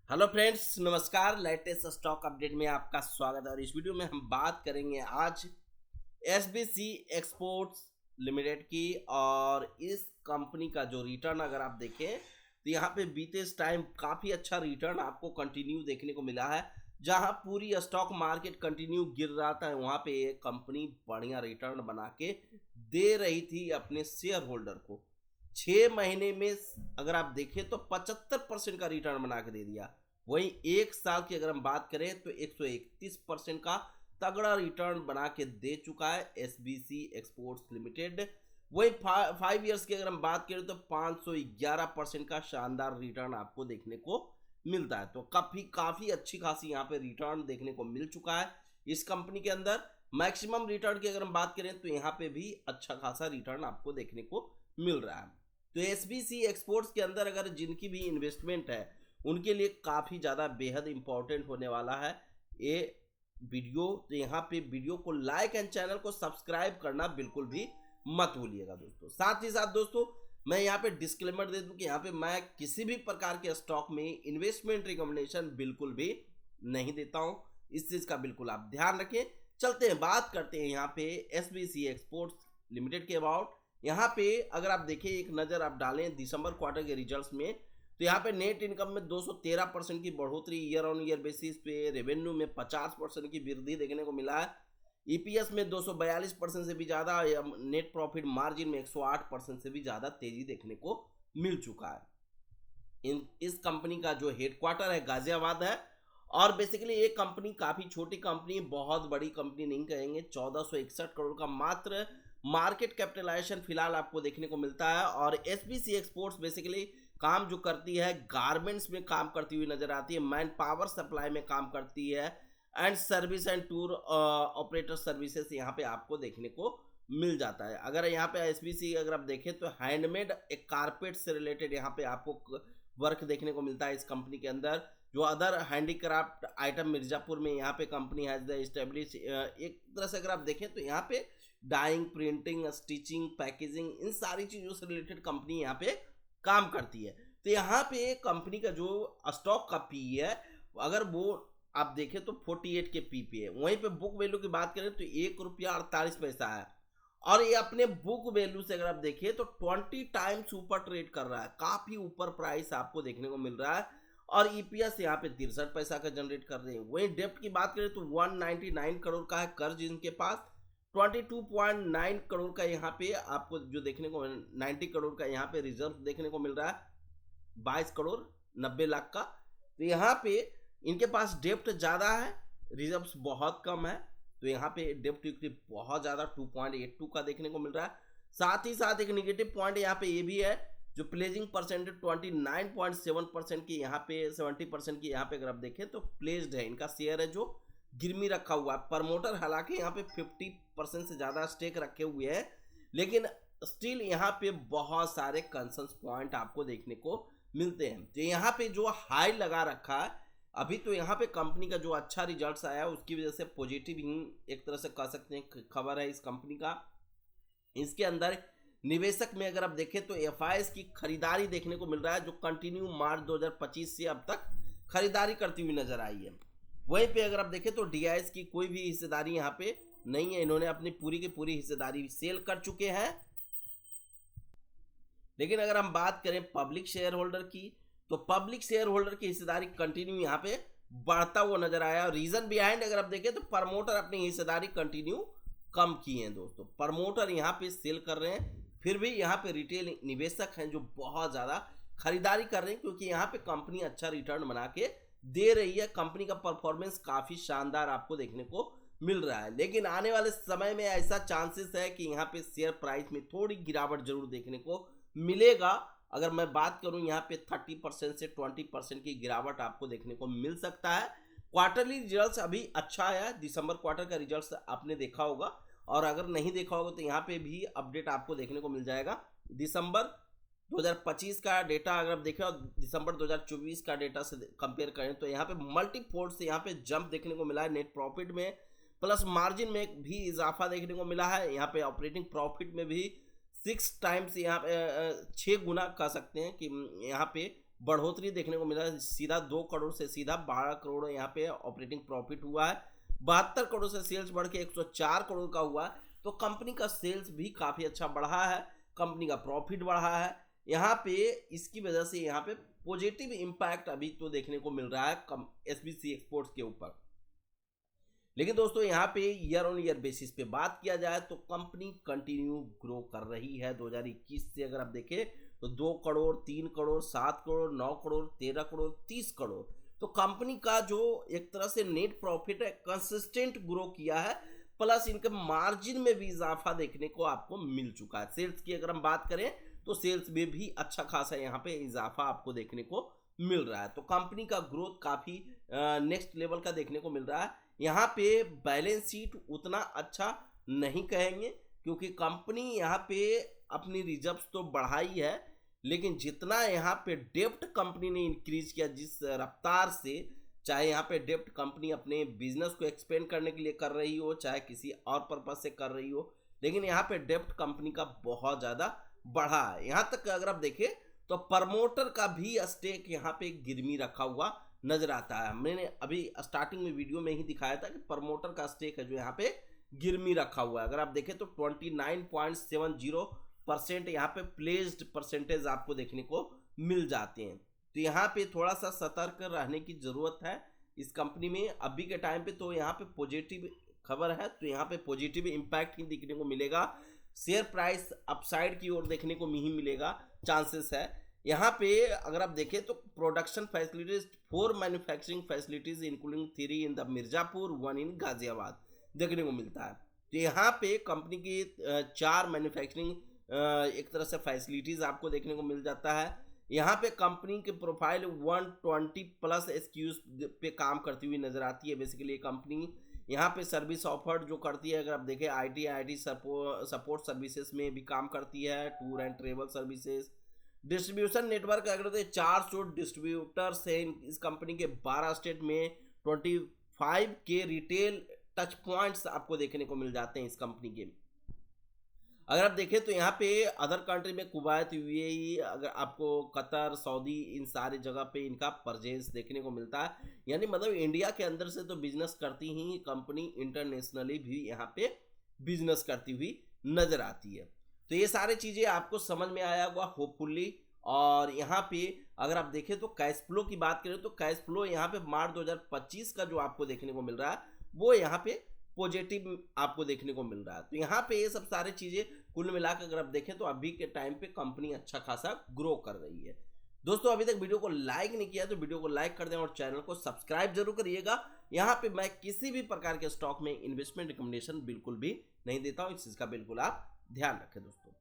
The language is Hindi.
हेलो फ्रेंड्स, नमस्कार। लेटेस्ट स्टॉक अपडेट में आपका स्वागत है और इस वीडियो में हम बात करेंगे आज एसबीसी एक्सपोर्ट्स लिमिटेड की। और इस कंपनी का जो रिटर्न अगर आप देखें तो यहाँ पे बीते इस टाइम काफ़ी अच्छा रिटर्न आपको कंटिन्यू देखने को मिला है। जहाँ पूरी स्टॉक मार्केट कंटिन्यू गिर रहा था, वहाँ पे ये कंपनी बढ़िया रिटर्न बना के दे रही थी अपने शेयर होल्डर को। 6 महीने में अगर आप देखें तो 75% का रिटर्न बना के दे दिया। वहीं एक साल की अगर हम बात करें तो 131% का तगड़ा रिटर्न बना के दे चुका है एसबीसी एक्सपोर्ट्स लिमिटेड। वहीं 5 ईयर्स की अगर हम बात करें तो 511% का शानदार रिटर्न आपको देखने को मिलता है। तो काफ़ी काफ़ी अच्छी खासी यहाँ पे रिटर्न देखने को मिल चुका है इस कंपनी के अंदर। मैक्सिमम रिटर्न की अगर हम बात करें तो यहाँ पे भी अच्छा खासा रिटर्न आपको देखने को मिल रहा है। तो एसबीसी एक्सपोर्ट्स के अंदर अगर जिनकी भी इन्वेस्टमेंट है उनके लिए काफ़ी ज़्यादा बेहद इंपॉर्टेंट होने वाला है ये वीडियो। तो यहाँ पे वीडियो को लाइक एंड चैनल को सब्सक्राइब करना बिल्कुल भी मत भूलिएगा दोस्तों। साथ ही साथ दोस्तों मैं यहाँ पे डिस्क्लेमर दे दूँ कि यहाँ पे मैं किसी भी प्रकार के स्टॉक में इन्वेस्टमेंट रिकमेंडेशन बिल्कुल भी नहीं देता हूँ। इस चीज़ का बिल्कुल आप ध्यान रखें। चलते हैं, बात करते हैं यहाँ पे एसबीसी एक्सपोर्ट्स लिमिटेड के अबाउट। यहाँ पे अगर आप देखें, एक नज़र आप डालें दिसंबर क्वार्टर के रिजल्ट्स में, तो यहाँ पे नेट इनकम में 213% की बढ़ोतरी ईयर ऑन ईयर बेसिस पे, रेवेन्यू में 50% की वृद्धि देखने को मिला है, ईपीएस में 242% से भी ज़्यादा, नेट प्रॉफिट मार्जिन में 108% से भी ज़्यादा तेजी देखने को मिल चुका है। इस कंपनी का जो हेडक्वार्टर है गाजियाबाद है। और बेसिकली ये कंपनी काफ़ी छोटी कंपनी, बहुत बड़ी कंपनी नहीं कहेंगे। 1461 करोड़ का मात्र मार्केट कैपिटलाइजेशन फिलहाल आपको देखने को मिलता है। और एसबीसी एक्सपोर्ट्स बेसिकली काम जो करती है गारमेंट्स में काम करती हुई नजर आती है, मैन पावर सप्लाई में काम करती है, and service and tour operator services यहाँ पे आपको देखने को मिल जाता है। अगर यहाँ पे एसबीसी अगर आप देखें तो हैंडमेड एक कारपेट से रिलेटेड यहाँ पे आपको वर्क देखने को मिलता है इस कंपनी के अंदर। जो अदर हैंडीक्राफ्ट आइटम मिर्जापुर में यहाँ पे कंपनी हैज द एस्टेब्लिश। एक तरह से अगर आप देखें तो यहाँ पे डाइंग, प्रिंटिंग, स्टिचिंग, पैकेजिंग, इन सारी चीज़ों से रिलेटेड कंपनी यहाँ पे काम करती है। तो यहाँ पे कंपनी का जो स्टॉक का पी है अगर वो आप देखें तो 48 के पी है। वहीं पे बुक वैल्यू की बात करें तो ₹1.48 है। और ये अपने बुक वैल्यू से अगर आप देखें तो 20 टाइम्स ऊपर ट्रेड कर रहा है, काफ़ी ऊपर प्राइस आपको देखने को मिल रहा है। और ईपीएस यहाँ पे 63 पैसा का जनरेट कर रहे हैं। वहीं डेप्ट की बात करें तो 199 करोड़ का है कर्ज इनके पास। 22.9 करोड़ का यहाँ पे आपको जो देखने को 90 करोड़ का यहाँ पे रिजर्व देखने को मिल रहा है, 22 करोड़ 90 लाख का। तो यहाँ पे इनके पास डेप्ट ज़्यादा है, रिजर्व्स बहुत कम है। तो यहाँ पे डेप्ट इक्विटी बहुत ज़्यादा 2.82 का देखने को मिल रहा है। साथ ही साथ एक निगेटिव पॉइंट यहाँ पे ये भी है, जो प्लेजिंग परसेंटेज 29.7% की यहाँ पे 70% की यहाँ पे अगर आप देखें तो प्लेस्ड है। इनका शेयर है जो गिरवी रखा हुआ है। प्रमोटर हालांकि यहाँ पे 50% से ज़्यादा स्टेक रखे हुए हैं, लेकिन स्टिल यहाँ पे बहुत सारे कंसर्न पॉइंट आपको देखने को मिलते हैं। तो यहाँ पे जो हाई लगा रखा है अभी, तो यहाँ पे कंपनी का जो अच्छा रिजल्ट्स आया उसकी वजह से पॉजिटिव एक तरह से कह सकते हैं खबर है इस कंपनी का। इसके अंदर निवेशक में अगर आप देखें तो एफआईएस की खरीदारी देखने को मिल रहा है, जो कंटिन्यू मार्च 2025 से अब तक खरीदारी करती हुई नजर आई है। वहीं पे अगर आप देखें तो डीआईएस की कोई भी हिस्सेदारी यहाँ पे नहीं है, इन्होंने अपनी पूरी की पूरी हिस्सेदारी सेल कर चुके हैं। लेकिन अगर हम बात करें पब्लिक शेयर होल्डर की, तो पब्लिक शेयर होल्डर की हिस्सेदारी कंटिन्यू यहाँ पे बढ़ता हुआ नजर आया। रीजन बिहाइंड अगर आप देखें तो प्रमोटर अपनी हिस्सेदारी कंटिन्यू कम की है दोस्तों। प्रमोटर यहाँ पे सेल कर रहे हैं, फिर भी यहाँ पे रिटेल निवेशक हैं जो बहुत ज़्यादा खरीदारी कर रहे हैं, क्योंकि यहाँ पे कंपनी अच्छा रिटर्न बना के दे रही है। कंपनी का परफॉर्मेंस काफ़ी शानदार आपको देखने को मिल रहा है। लेकिन आने वाले समय में ऐसा चांसेस है कि यहाँ पे शेयर प्राइस में थोड़ी गिरावट जरूर देखने को मिलेगा। अगर मैं बात करूं यहाँ पे 30% से 20% की गिरावट आपको देखने को मिल सकता है। क्वार्टरली रिजल्ट्स अभी अच्छा आया है, दिसंबर क्वार्टर का रिजल्ट्स आपने देखा होगा, और अगर नहीं देखा होगा तो यहाँ पे भी अपडेट आपको देखने को मिल जाएगा। दिसंबर 2025 का डेटा अगर आप देखें और दिसंबर 2024 का डेटा से कंपेयर करें तो यहाँ पे मल्टीफोल्ड से यहाँ पे जंप देखने को मिला है। नेट प्रॉफिट में प्लस मार्जिन में भी इजाफा देखने को मिला है। यहाँ पे ऑपरेटिंग प्रॉफिट में भी 6 टाइम्स यहाँ पे 6 गुना कह सकते हैं कि यहाँ पे बढ़ोतरी देखने को मिला है। सीधा 2 करोड़ से सीधा 12 करोड़ यहाँ पे ऑपरेटिंग प्रॉफिट हुआ है। 72 करोड़ से सेल्स बढ़ के 104 करोड़ का हुआ। तो कंपनी का सेल्स भी काफ़ी अच्छा बढ़ा है, कंपनी का प्रॉफिट बढ़ा है यहाँ पे। इसकी वजह से यहाँ पे पॉजिटिव इम्पैक्ट अभी तो देखने को मिल रहा है एसबीसी एक्सपोर्ट्स के ऊपर। लेकिन दोस्तों यहाँ पे ईयर ऑन ईयर बेसिस पे बात किया जाए तो कंपनी कंटिन्यू ग्रो कर रही है। 2021 से अगर आप देखें तो 2 करोड़, 3 करोड़, 7 करोड़, 9 करोड़, 13 करोड़, 30 करोड़। तो कंपनी का जो एक तरह से नेट प्रॉफिट है कंसिस्टेंट ग्रो किया है, प्लस इनके मार्जिन में भी इजाफा देखने को आपको मिल चुका है। सेल्स की अगर हम बात करें तो सेल्स में भी अच्छा खासा यहाँ पे इजाफा आपको देखने को मिल रहा है। तो कंपनी का ग्रोथ काफ़ी नेक्स्ट लेवल का देखने को मिल रहा है। यहाँ पे बैलेंस शीट उतना अच्छा नहीं कहेंगे क्योंकि कंपनी यहाँ पे अपनी रिजर्व्स तो बढ़ाई है, लेकिन जितना यहाँ पे डेप्ट कंपनी ने इंक्रीज किया जिस रफ्तार से, चाहे यहाँ पे डेप्ट कंपनी अपने बिजनेस को एक्सपेंड करने के लिए कर रही हो, चाहे किसी और पर्पज से कर रही हो, लेकिन यहाँ पे डेप्ट कंपनी का बहुत ज़्यादा बढ़ा है। यहाँ तक अगर आप देखें तो प्रमोटर का भी स्टेक यहाँ पे गिरवी रखा हुआ नजर आता है। मैंने अभी स्टार्टिंग में वीडियो में ही दिखाया था कि प्रमोटर का स्टेक है जो यहाँ पे गिरवी रखा हुआ है। अगर आप देखें तो 29.70% यहाँ पे प्लेस्ड परसेंटेज आपको देखने को मिल जाते हैं। तो यहाँ पे थोड़ा सा सतर्क रहने की जरूरत है इस कंपनी में अभी के टाइम पे। तो यहाँ पे पॉजिटिव खबर है, तो यहाँ पे पॉजिटिव इम्पैक्ट ही देखने को मिलेगा। शेयर प्राइस अपसाइड की ओर देखने को ही मिलेगा, चांसेस है। यहाँ पे अगर आप देखें तो production facilities 4 manufacturing facilities including 3 in the Mirzapur, 1 इन गाजियाबाद देखने को मिलता है। तो यहाँ पे कंपनी की 4 मैन्युफैक्चरिंग एक तरह से फैसिलिटीज आपको देखने को मिल जाता है। यहाँ पे कंपनी के प्रोफाइल 120 प्लस SKUs पे काम करती हुई नजर आती है। बेसिकली कंपनी यहाँ पे सर्विस ऑफर जो करती है, अगर आप देखें IT सपोर्ट सर्विसेज में भी काम करती है, tour and travel services, distribution network अगर तो 400 डिस्ट्रीब्यूटर्स हैं इस कंपनी के 12 स्टेट में। 25 के रिटेल टच पॉइंट्स आपको देखने को मिल जाते हैं इस कंपनी के। अगर आप देखें तो यहाँ पे अदर कंट्री में कुवैत, UAE, अगर आपको कतर, सऊदी, इन सारे जगह पे इनका परचेज देखने को मिलता है। यानी मतलब इंडिया के अंदर से तो बिजनेस करती ही कंपनी, इंटरनेशनली भी यहाँ पे बिजनेस करती हुई नजर आती है। तो ये सारी चीज़ें आपको समझ में आया होगा होपफुली। और यहाँ पे अगर आप देखें तो कैश फ्लो की बात करें तो कैश फ्लो यहाँ पे मार्च 2025 का जो आपको देखने को मिल रहा है वो यहाँ पे पॉजिटिव आपको देखने को मिल रहा है। तो यहाँ पे ये सब सारी चीज़ें कुल मिलाकर अगर आप देखें तो अभी के टाइम पे कंपनी अच्छा खासा ग्रो कर रही है। दोस्तों अभी तक वीडियो को लाइक नहीं किया तो वीडियो को लाइक कर दें और चैनल को सब्सक्राइब जरूर करिएगा। यहाँ पे मैं किसी भी प्रकार के स्टॉक में इन्वेस्टमेंट रिकमेंडेशन बिल्कुल भी नहीं देता हूँ, इस चीज़ का बिल्कुल आप ध्यान रखें दोस्तों।